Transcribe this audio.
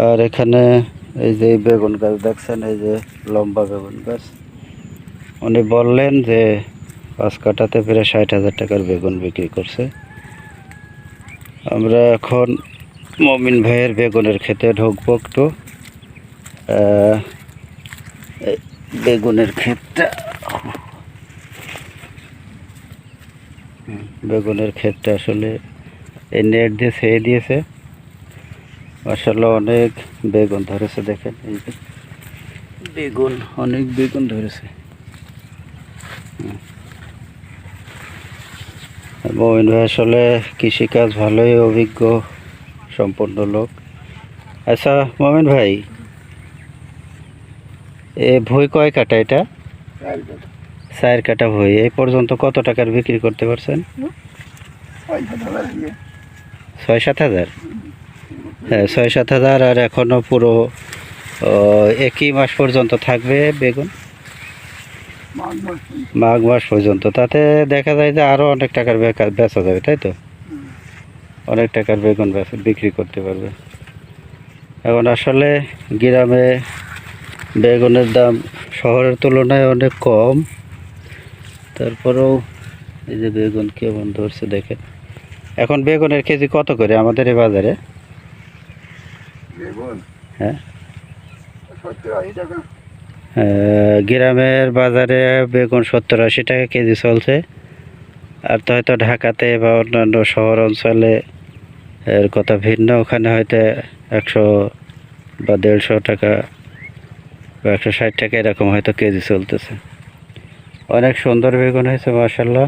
আর এখানে এই যে বেগুন গাছ দেখছেন, এই যে লম্বা বেগুন গাছ। উনি বললেন যে 5 কাঠাতে প্রায় 60,000 টাকার বেগুন বিক্রি করছে। আমরা এখন মমিন ভাইয়ের বেগুনের ক্ষেতে ঢুকবো একটু। বেগুনের ক্ষেতটা আসলে এই নেট দিয়ে ছেয়ে দিয়েছে। মাশাআল্লাহ অনেক বেগুন ধরেছে, দেখেন এই যে বেগুন, অনেক বেগুন ধরেছে। মমিন ভাই আসলে কৃষিকাজ ভালোই অভিজ্ঞ সম্পন্ন লোক। আচ্ছা মমিন ভাই, এ ভুঁই কয় কাটা এটা? 4 কাটা ভুঁই। এই পর্যন্ত কত টাকার বিক্রি করতে পারছেন? 6-7 হাজার। হ্যাঁ, 6-7 হাজার। আর এখনো পুরো একই মাস পর্যন্ত থাকবে বেগুন, মাঘ মাস পর্যন্ত। তাতে দেখা যায় যে আরও অনেক টাকার বেচা যাবে, তাই তো? অনেক টাকার বেগুন বিক্রি করতে পারবে। এখন আসলে গ্রামে বেগুনের দাম শহরের তুলনায় অনেক কম। তারপরেও এই যে বেগুন কেমন ধরছে দেখেন। এখন বেগুনের কেজি কত করে আমাদের এই বাজারে? হ্যাঁ, গ্রামের বাজারে বেগুন 70-80 টাকা কেজি চলছে। আর তো হয়তো ঢাকাতে বা অন্যান্য শহর অঞ্চলে এর কথা ভিন্ন। ওখানে হয়তো 100 বা 150 টাকা বা 160 টাকা এরকম হয়তো কেজি চলতেছে। অনেক সুন্দর বেগুন হয়েছে মাশাআল্লাহ।